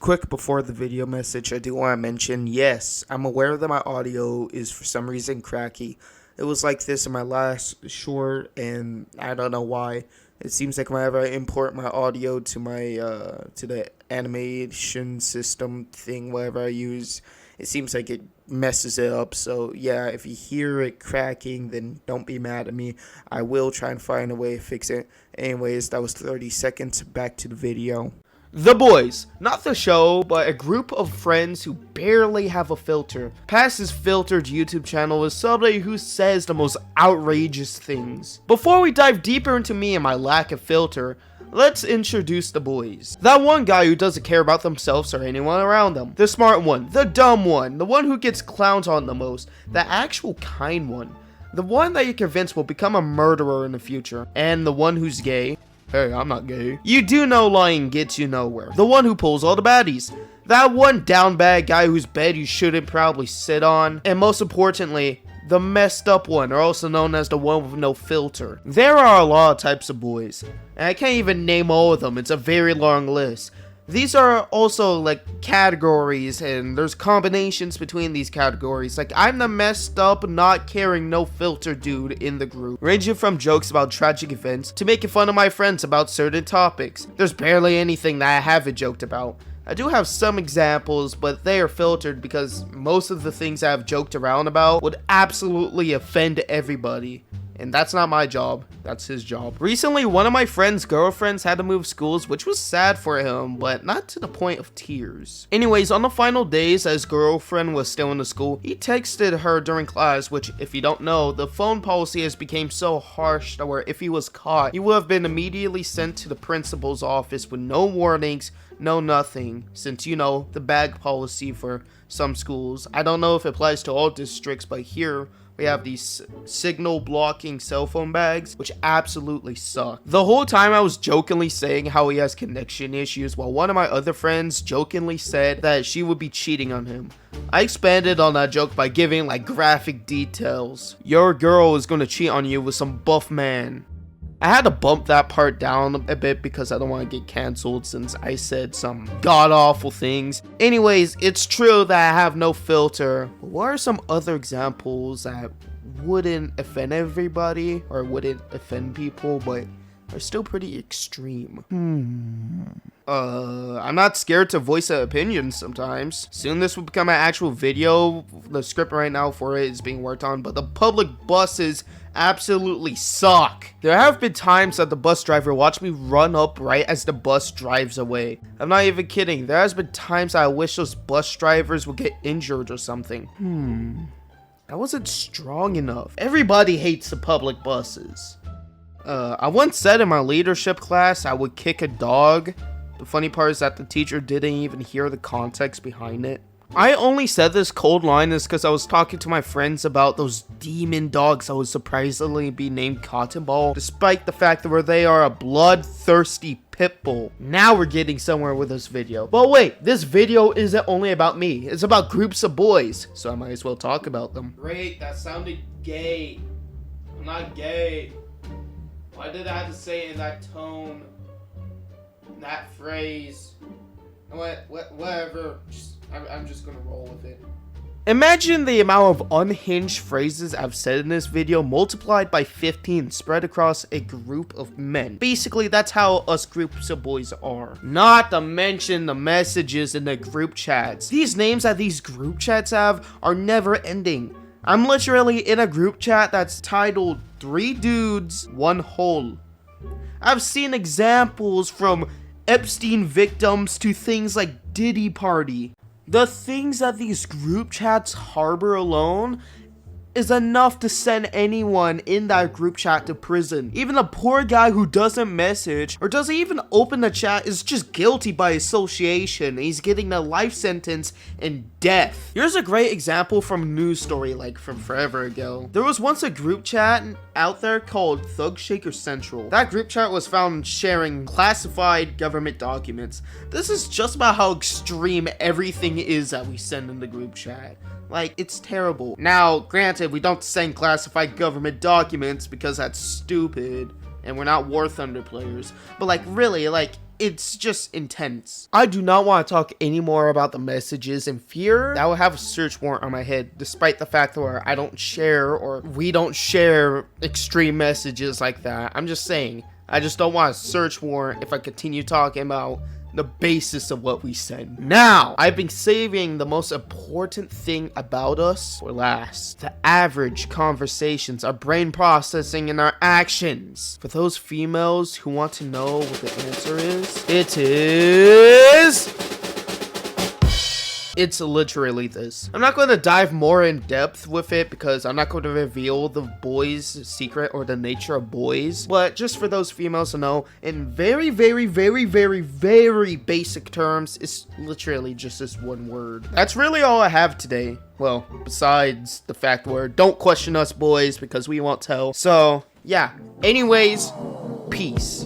Quick before the video message, I do want to mention, yes, I'm aware that my audio is for some reason cracky. It was like this in my last short, and I don't know why. It seems like whenever I import my audio to my to the animation system thing, whatever I use, it seems like it messes it up. So yeah, if you hear it cracking, then don't be mad at me. I will try and find a way to fix it. Anyways, that was 30 seconds. Back to the video. The Boys, not the show, but a group of friends who barely have a filter. Past his filtered YouTube channel is somebody who says the most outrageous things. Before we dive deeper into me and my lack of filter, let's introduce the boys. That one guy who doesn't care about themselves or anyone around them. The smart one, the dumb one, the one who gets clowned on the most, the actual kind one. The one that you convince will become a murderer in the future. And the one who's gay. Hey, I'm not gay. You do know lying gets you nowhere. The one who pulls all the baddies. That one down bad guy whose bed you shouldn't probably sit on. And most importantly, the messed up one, or also known as the one with no filter. There are a lot of types of boys, and I can't even name all of them. It's a very long list. These are also like categories, and there's combinations between these categories. Like, I'm the messed up, not caring, no filter dude in the group, ranging from jokes about tragic events to making fun of my friends about certain topics. There's barely anything that I haven't joked about. I do have some examples, but they are filtered because most of the things I've joked around about would absolutely offend everybody. And that's not my job, that's his job. Recently, one of my friend's girlfriends had to move schools, which was sad for him, but not to the point of tears. Anyways, on the final days, as girlfriend was still in the school, he texted her during class, which, if you don't know, the phone policy has become so harsh that where if he was caught, he would have been immediately sent to the principal's office with no warnings, no nothing, since, you know, the bag policy for some schools. I don't know if it applies to all districts, but here, we have these signal blocking cell phone bags, which absolutely suck. The whole time I was jokingly saying how he has connection issues, while one of my other friends jokingly said that she would be cheating on him. I expanded on that joke by giving like graphic details. Your girl is gonna cheat on you with some buff man. I had to bump that part down a bit because I don't want to get canceled since I said some god-awful things. Anyways, it's true that I have no filter. What are some other examples that wouldn't offend everybody or wouldn't offend people, but are still pretty extreme? I'm not scared to voice an opinion sometimes. Soon this will become an actual video. The script right now for it is being worked on, but the public buses absolutely suck. There have been times that the bus driver watched me run up right as the bus drives away. I'm not even kidding. There has been times I wish those bus drivers would get injured or something. I wasn't strong enough. Everybody hates the public buses. I once said in my leadership class I would kick a dog. The funny part is that the teacher didn't even hear the context behind it. I only said this cold line is because I was talking to my friends about those demon dogs that would surprisingly be named Cotton Ball, despite the fact that they are a bloodthirsty pit bull. Now we're getting somewhere with this video. But wait, this video isn't only about me. It's about groups of boys, so I might as well talk about them. Great, that sounded gay. I'm not gay. Why did I have to say it in that tone? In that phrase? Whatever. I'm just gonna roll with it. Imagine the amount of unhinged phrases I've said in this video multiplied by 15 spread across a group of men. Basically, that's how us groups of boys are. Not to mention the messages in the group chats. These names that these group chats have are never ending. I'm literally in a group chat that's titled 3 Dudes, 1 Hole. I've seen examples from Epstein victims to things like Diddy Party. The things that these group chats harbor alone is enough to send anyone in that group chat to prison. Even the poor guy who doesn't message or doesn't even open the chat is just guilty by association. He's getting a life sentence and death. Here's a great example from a news story like from forever ago. There was once a group chat out there called Thug Shaker Central. That group chat was found sharing classified government documents. This is just about how extreme everything is that we send in the group chat. Like, it's terrible. Now, granted, we don't send classified government documents because that's stupid, and we're not War Thunder players. But, like, really, like, it's just intense. I do not want to talk anymore about the messages in fear. That would have a search warrant on my head, despite the fact that I don't share or we don't share extreme messages like that. I'm just saying, I just don't want a search warrant if I continue talking about the basis of what we said. Now, I've been saving the most important thing about us for last. The average conversations, our brain processing, and our actions. For those females who want to know what the answer is, it is... It's literally this. I'm not going to dive more in depth with it because I'm not going to reveal the boys' secret or the nature of boys. But just for those females to know, in very, very, very, very, very basic terms, it's literally just this one word. That's really all I have today. Well, besides the fact where don't question us boys because we won't tell. So, yeah. Anyways, peace.